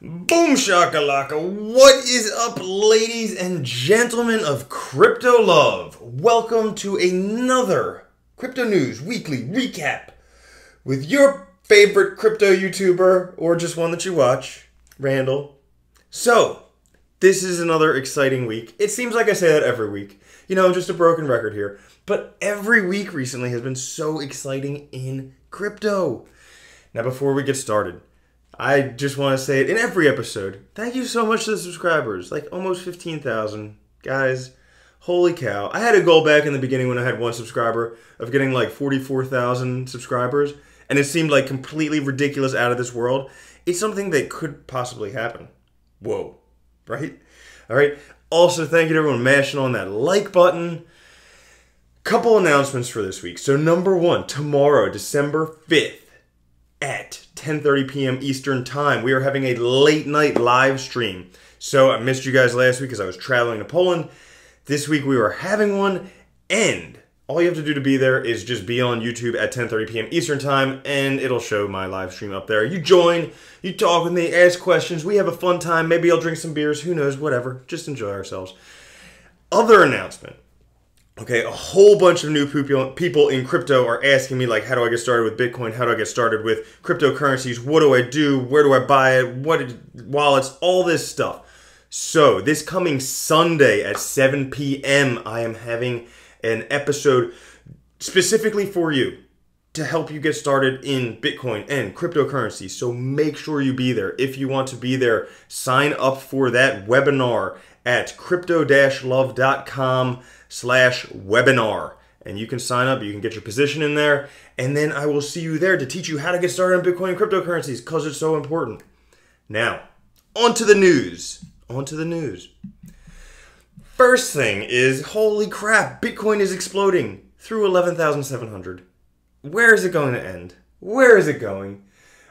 Boom shakalaka, what is up, ladies and gentlemen of crypto love? Welcome to another Crypto News Weekly Recap with your favorite crypto YouTuber, or just one that you watch, Randall. So, this is another exciting week. It seems like I say that every week. You know, just a broken record here. But every week recently has been so exciting in crypto. Now, before we get started, I just want to say it in every episode. Thank you so much to the subscribers. Like almost 15,000. Guys, holy cow. I had a goal back in the beginning when I had one subscriber of getting like 44,000 subscribers. And it seemed like completely ridiculous, out of this world. It's something that could possibly happen. Whoa. Right? All right. Also, thank you to everyone mashing on that like button. Couple announcements for this week. So number one, tomorrow, December 5th at 10:30 p.m. Eastern Time, we are having a late night live stream. So I missed you guys last week because I was traveling to Poland. This week we are having one, and all you have to do to be there is just be on YouTube at 10:30 p.m. Eastern Time, and it'll show my live stream up there. You join, you talk with me, ask questions, we have a fun time. Maybe I'll drink some beers, who knows, whatever. Just enjoy ourselves. Other announcement. Okay, a whole bunch of new people in crypto are asking me, like, how do I get started with Bitcoin? How do I get started with cryptocurrencies? What do I do? Where do I buy it? Wallets? All this stuff. So, this coming Sunday at 7 p.m., I am having an episode specifically for you to help you get started in Bitcoin and cryptocurrency. So, make sure you be there. If you want to be there, sign up for that webinar at crypto-love.com/webinar, and you can sign up, you can get your position in there, and then I will see you there to teach you how to get started on Bitcoin and cryptocurrencies, because it's so important. Now, on to the news. First thing is, holy crap, Bitcoin is exploding through 11,700. Where is it going to end? Where is it going?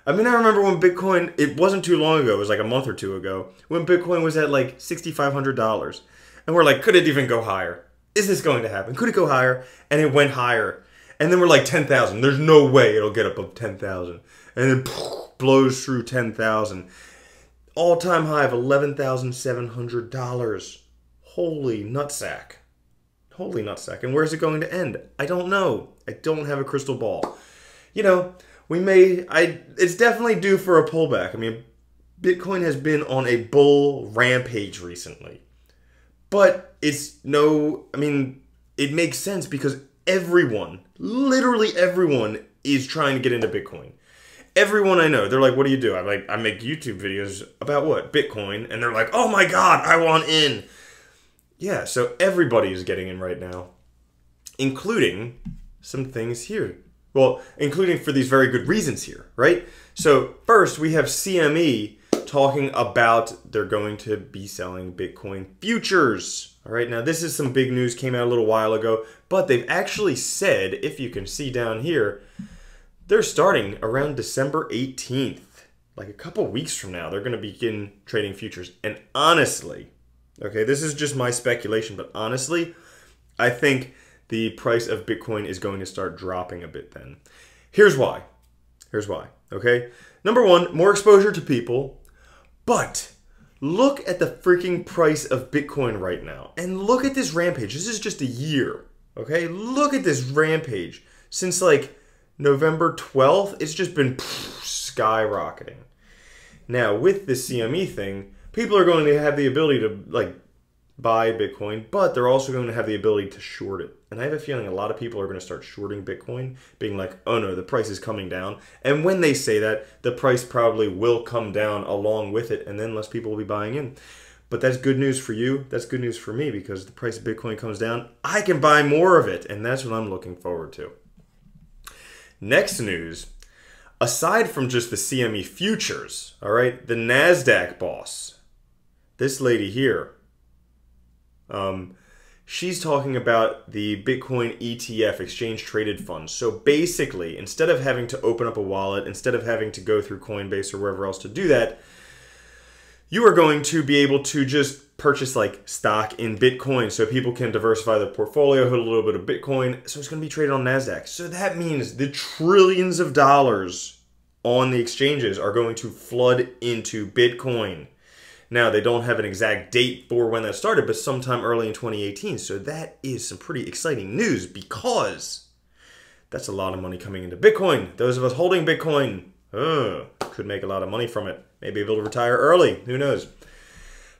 I mean, I remember when Bitcoin, it wasn't too long ago, it was like a month or two ago, when Bitcoin was at like $6,500. And we're like, could it even go higher? Is this going to happen? Could it go higher? And it went higher. And then we're like 10,000. There's no way it'll get above 10,000. And then blows through 10,000. All-time high of $11,700. Holy nutsack. Holy nutsack. And where's it going to end? I don't know. I don't have a crystal ball. You know, it's definitely due for a pullback. I mean, Bitcoin has been on a bull rampage recently. But it makes sense because everyone, literally everyone, is trying to get into Bitcoin. Everyone I know, they're like, what do you do? I make YouTube videos about what? Bitcoin. And they're like, oh my God, I want in. Yeah, so everybody is getting in right now, including some things here. Well, including for these very good reasons here, right? So first, we have CME talking about they're going to be selling Bitcoin futures. All right, now this is some big news, came out a little while ago, but they've actually said, if you can see down here, they're starting around December 18th. Like a couple weeks from now, they're going to begin trading futures. And honestly, okay, this is just my speculation, but honestly, I think the price of Bitcoin is going to start dropping a bit then. Here's why. Okay? Number one, more exposure to people. But look at the freaking price of Bitcoin right now. And look at this rampage. This is just a year. Okay? Look at this rampage. Since like November 12th, it's just been skyrocketing. Now, with the CME thing, people are going to have the ability to like buy Bitcoin, but they're also going to have the ability to short it. And I have a feeling a lot of people are going to start shorting Bitcoin, being like, oh no, the price is coming down. And when they say that, the price probably will come down along with it, and then less people will be buying in. But that's good news for you. That's good news for me, because the price of Bitcoin comes down. I can buy more of it, and that's what I'm looking forward to. Next news, aside from just the CME futures, all right, the Nasdaq boss, this lady here, she's talking about the Bitcoin ETF, exchange traded funds. So basically, instead of having to open up a wallet, instead of having to go through Coinbase or wherever else to do that, you are going to be able to just purchase like stock in Bitcoin so people can diversify their portfolio, hold a little bit of Bitcoin. So it's going to be traded on Nasdaq. So that means the trillions of dollars on the exchanges are going to flood into Bitcoin. Now, they don't have an exact date for when that started, but sometime early in 2018. So that is some pretty exciting news because that's a lot of money coming into Bitcoin. Those of us holding Bitcoin could make a lot of money from it. Maybe able to retire early. Who knows?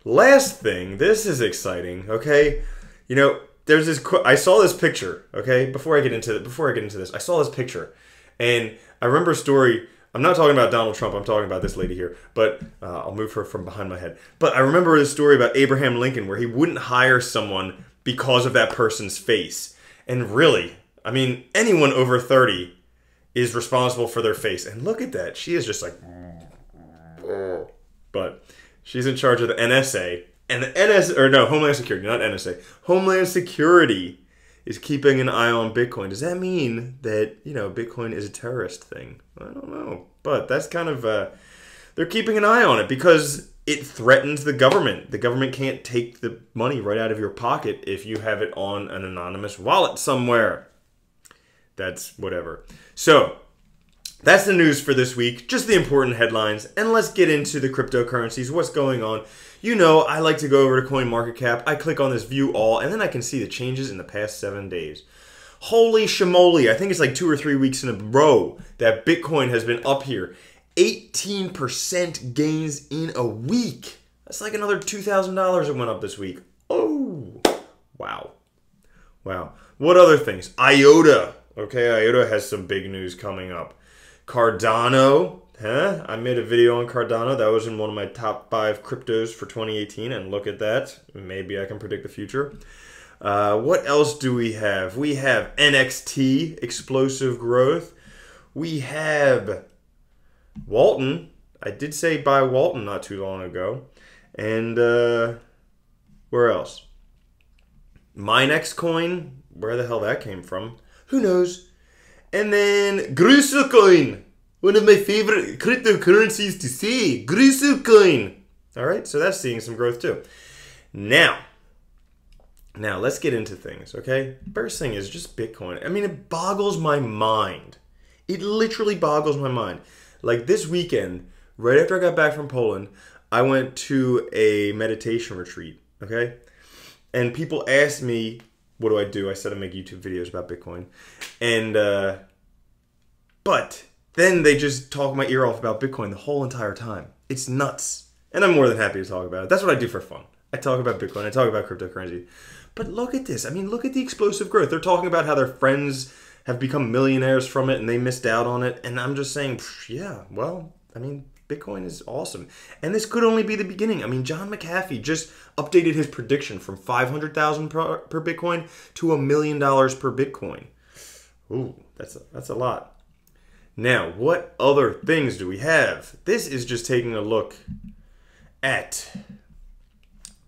Last thing, this is exciting, okay? You know, there's this I saw this picture, okay? Before I get into this, I saw this picture. And I remember a story. I'm not talking about Donald Trump. I'm talking about this lady here. But I'll move her from behind my head. But I remember a story about Abraham Lincoln where he wouldn't hire someone because of that person's face. And really, I mean, anyone over 30 is responsible for their face. And look at that. She is just like... But she's in charge of the NSA. And the Homeland Security, not NSA. Homeland Security is keeping an eye on Bitcoin. Does that mean that, you know, Bitcoin is a terrorist thing? I don't know. But that's kind of... they're keeping an eye on it because it threatens the government. The government can't take the money right out of your pocket if you have it on an anonymous wallet somewhere. That's whatever. So, that's the news for this week. Just the important headlines. And let's get into the cryptocurrencies. What's going on? You know, I like to go over to CoinMarketCap. I click on this View All, and then I can see the changes in the past 7 days. Holy shamoly. I think it's like 2 or 3 weeks in a row that Bitcoin has been up here. 18% gains in a week. That's like another $2,000 that went up this week. Oh, wow. Wow. What other things? IOTA. Okay, IOTA has some big news coming up. Cardano. I made a video on Cardano. That was in one of my top 5 cryptos for 2018. And look at that. Maybe I can predict the future. What else do we have? We have NXT, Explosive Growth. We have Walton. I did say buy Walton not too long ago. And where else? Minexcoin. Where the hell that came from? Who knows? And then Groestlcoin. One of my favorite cryptocurrencies to say. Groestlcoin. Alright, so that's seeing some growth too. Now, let's get into things, okay? First thing is just Bitcoin. I mean, it boggles my mind. It literally boggles my mind. Like this weekend, right after I got back from Poland, I went to a meditation retreat, okay? And people asked me, what do I do? I said I make YouTube videos about Bitcoin. And, but then they just talk my ear off about Bitcoin the whole entire time. It's nuts. And I'm more than happy to talk about it. That's what I do for fun. I talk about Bitcoin. I talk about cryptocurrency. But look at this. I mean, look at the explosive growth. They're talking about how their friends have become millionaires from it and they missed out on it. And I'm just saying, yeah, well, I mean, Bitcoin is awesome. And this could only be the beginning. I mean, John McAfee just updated his prediction from $500,000 per Bitcoin to $1 million per Bitcoin. Ooh, that's a lot. Now, what other things do we have? This is just taking a look at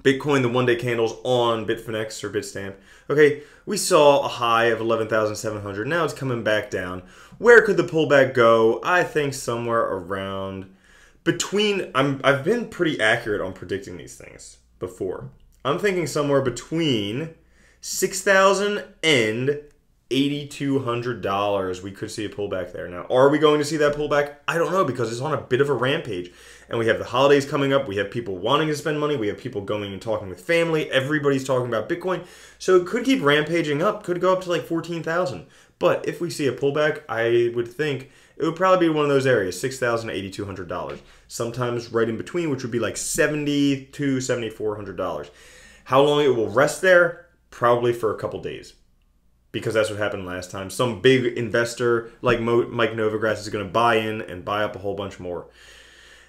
Bitcoin, the one-day candles on Bitfinex or Bitstamp. Okay, we saw a high of 11,700. Now it's coming back down. Where could the pullback go? I think somewhere around between... I've been pretty accurate on predicting these things before. I'm thinking somewhere between $6,000 and $8,200 we could see a pullback there. Now, are we going to see that pullback? I don't know, because it's on a bit of a rampage. And we have the holidays coming up. We have people wanting to spend money. We have people going and talking with family. Everybody's talking about Bitcoin. So it could keep rampaging up. Could go up to like 14,000. But if we see a pullback, I would think it would probably be one of those areas, $6,000 to $8,200. Sometimes right in between, which would be like $7,200 to $7,400. How long it will rest there? Probably for a couple days. Because that's what happened last time. Some big investor like Mike Novogratz is going to buy in and buy up a whole bunch more.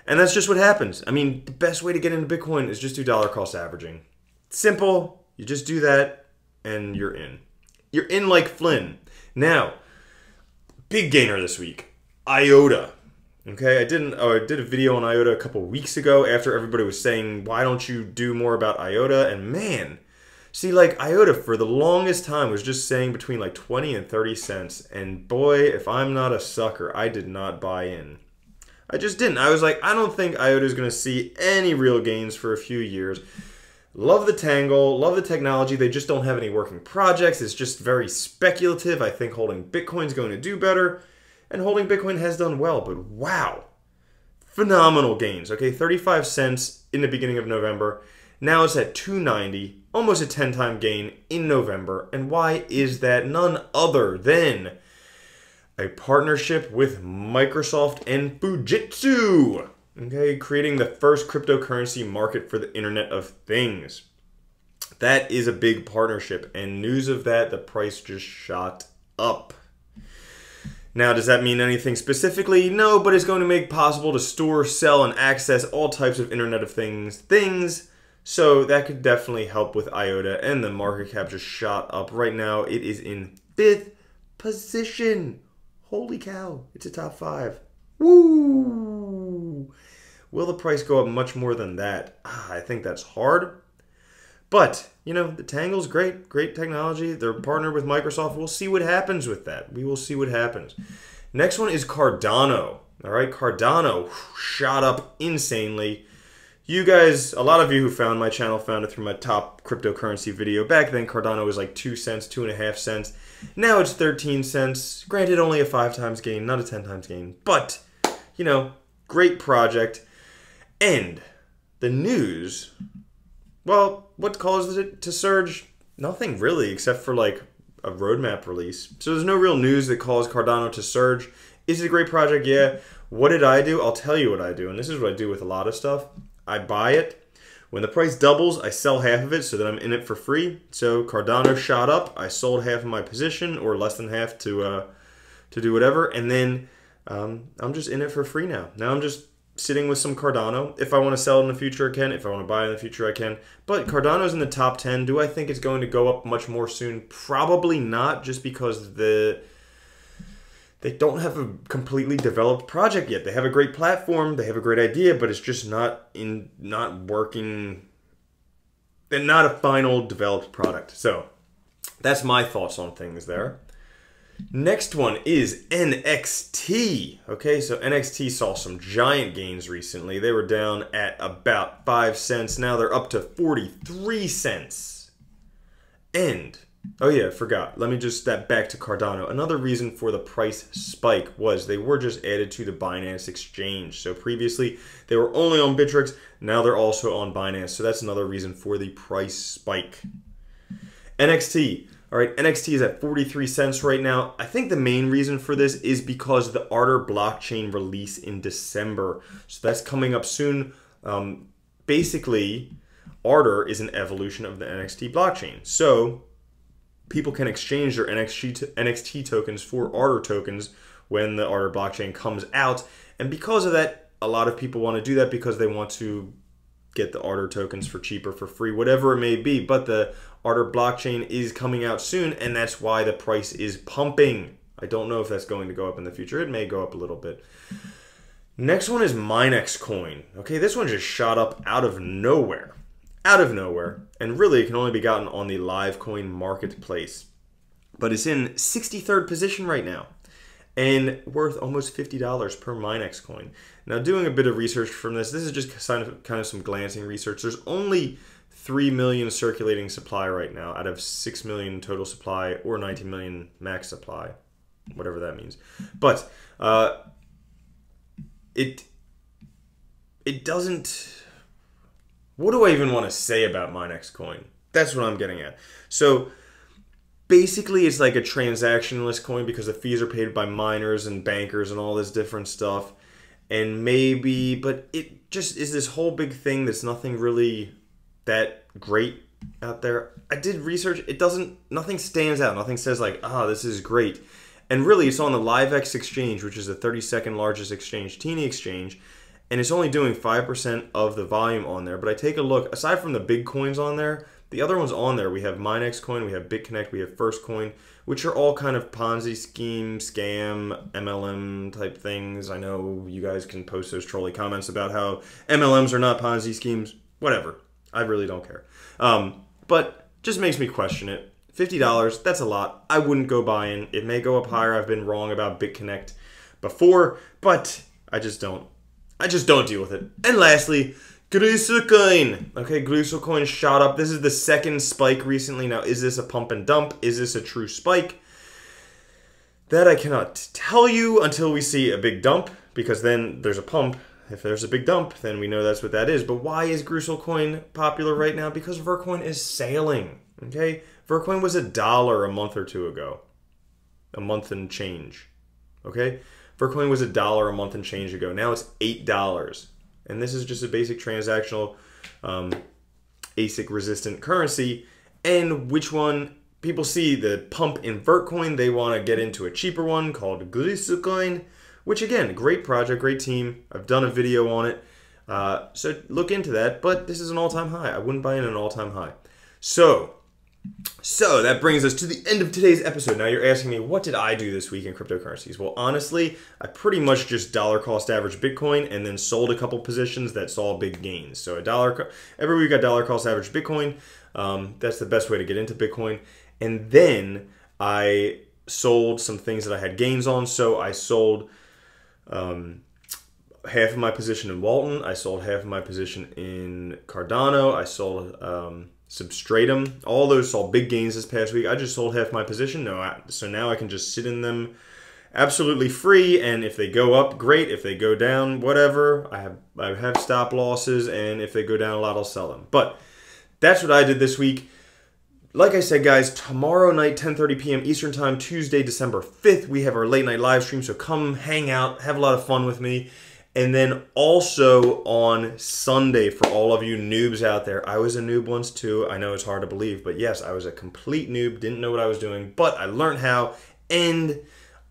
And that's just what happens. I mean, the best way to get into Bitcoin is just do dollar cost averaging. It's simple. You just do that and you're in. You're in like Flynn. Now, big gainer this week. IOTA. Okay, I did a video on IOTA a couple weeks ago after everybody was saying, why don't you do more about IOTA? And man... See, like, IOTA for the longest time was just saying between like 20 and 30 cents. And boy, if I'm not a sucker, I did not buy in. I just didn't. I was like, I don't think IOTA is going to see any real gains for a few years. Love the tangle, love the technology. They just don't have any working projects. It's just very speculative. I think holding Bitcoin is going to do better. and holding Bitcoin has done well, but wow. Phenomenal gains, okay? 35 cents in the beginning of November. Now it's at 290, almost a 10-time gain in November. And why is that? None other than a partnership with Microsoft and Fujitsu, okay? Creating the first cryptocurrency market for the Internet of Things. That is a big partnership, and news of that, the price just shot up. Now, does that mean anything specifically? No, but it's going to make it possible to store, sell, and access all types of Internet of Things. So that could definitely help with IOTA, and the market cap just shot up. Right now, it is in 5th position. Holy cow, it's a top 5. Woo! Will the price go up much more than that? I think that's hard. But, you know, the Tangle's great. Great technology. They're partnered with Microsoft. We'll see what happens with that. We will see what happens. Next one is Cardano. All right, Cardano shot up insanely. You guys, a lot of you who found my channel found it through my top cryptocurrency video. Back then, Cardano was like 2 cents, 2.5 cents. Now it's 13 cents. Granted, only a 5 times gain, not a 10 times gain. But, you know, great project. And the news... Well, what caused it to surge? Nothing really, except for like a roadmap release. So there's no real news that caused Cardano to surge. Is it a great project? Yeah. What did I do? I'll tell you what I do. And this is what I do with a lot of stuff. I buy it. When the price doubles, I sell half of it so that I'm in it for free. So Cardano shot up. I sold half of my position, or less than half, to do whatever. And then I'm just in it for free now. Now I'm just sitting with some Cardano. If I want to sell it in the future, I can. If I want to buy it in the future, I can. But Cardano's in the top 10. Do I think it's going to go up much more soon? Probably not, just because they don't have a completely developed project yet. They have a great platform. They have a great idea, but it's just not working. They're not a final developed product. So that's my thoughts on things there. Next one is NXT. Okay, so NXT saw some giant gains recently. They were down at about 5 cents. Now they're up to 43 cents. And, oh yeah, I forgot. Let me just step back to Cardano. Another reason for the price spike was they were just added to the Binance exchange. So previously, they were only on Bittrex. Now they're also on Binance. So that's another reason for the price spike. NXT. All right, NXT is at 43 cents right now. I think the main reason for this is because of the IOTA blockchain release in December. So that's coming up soon. Basically, IOTA is an evolution of the NXT blockchain. So people can exchange their NXT tokens for IOTA tokens when the IOTA blockchain comes out. And because of that, a lot of people want to do that because they want to get the IOTA tokens for cheaper, for free, whatever it may be. But the IOTA blockchain is coming out soon, and that's why the price is pumping. I don't know if that's going to go up in the future. It may go up a little bit. Next one is Minexcoin. Okay, this one just shot up out of nowhere. Out of nowhere. And really, it can only be gotten on the Livecoin marketplace. But it's in 63rd position right now, and worth almost $50 per Minexcoin. Now, doing a bit of research from this is just kind of some glancing research. There's only 3 million circulating supply right now out of 6 million total supply, or 19 million max supply, whatever that means. But it doesn't... What do I even want to say about Minexcoin? That's what I'm getting at. So basically, it's like a transactionless coin because the fees are paid by miners and bankers and all this different stuff. And maybe, but it just is this whole big thing that's nothing really that great out there. I did research. It doesn't, nothing stands out. Nothing says like, this is great. And really, it's on the LiveX exchange, which is the 32nd largest exchange, teeny exchange. And it's only doing 5% of the volume on there. But I take a look, aside from the big coins on there, the other ones on there, we have Minexcoin, we have BitConnect, we have FirstCoin, which are all kind of Ponzi scheme, scam, MLM type things. I know you guys can post those trolly comments about how MLMs are not Ponzi schemes. Whatever. I really don't care. But just makes me question it. $50, that's a lot. I wouldn't go buying. It may go up higher. I've been wrong about BitConnect before, but I just don't deal with it. And lastly, Groestlcoin. Okay, Groestlcoin shot up. This is the second spike recently. Now, is this a pump and dump? Is this a true spike? That I cannot tell you until we see a big dump, because then there's a pump. If there's a big dump, then we know that's what that is. But why is Groestlcoin popular right now? Because Vercoin is sailing, okay? Vercoin was $1 a month or two ago. A month and change, okay? Vercoin was $1 a month and change ago. Now it's $8. And this is just a basic transactional ASIC resistant currency. And which one, people see the pump in Vercoin, they want to get into a cheaper one called Groestlcoin, which again, great project, great team. I've done a video on it. So look into that, but this is an all-time high. I wouldn't buy in an all-time high. So that brings us to the end of today's episode. Now you're asking me, what did I do this week in cryptocurrencies? Well, honestly, I pretty much just dollar cost average Bitcoin and then sold a couple positions that saw big gains. So every week I dollar cost average Bitcoin. That's the best way to get into Bitcoin. And then I sold some things that I had gains on. So I sold half of my position in Walton. I sold half of my position in Cardano. I sold Substratum. All those saw big gains this past week. I just sold half my position. So now I can just sit in them absolutely free. And if they go up, great. If they go down, whatever. I have stop losses, and if they go down a lot, I'll sell them. But that's what I did this week. Like I said, guys, tomorrow night, 10:30 p.m. Eastern Time, Tuesday, December 5th, we have our late night live stream. So come hang out, have a lot of fun with me. And then also on Sunday, for all of you noobs out there, I was a noob once too. I know it's hard to believe, but yes, I was a complete noob, didn't know what I was doing, but I learned how, and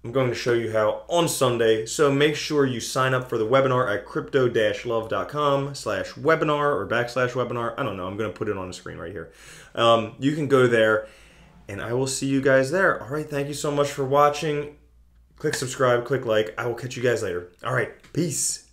I'm going to show you how on Sunday. So make sure you sign up for the webinar at crypto-love.com/webinar or /webinar. I don't know. I'm going to put it on the screen right here. You can go there, and I will see you guys there. All right. Thank you so much for watching. Click subscribe, click like. I will catch you guys later. All right. Peace.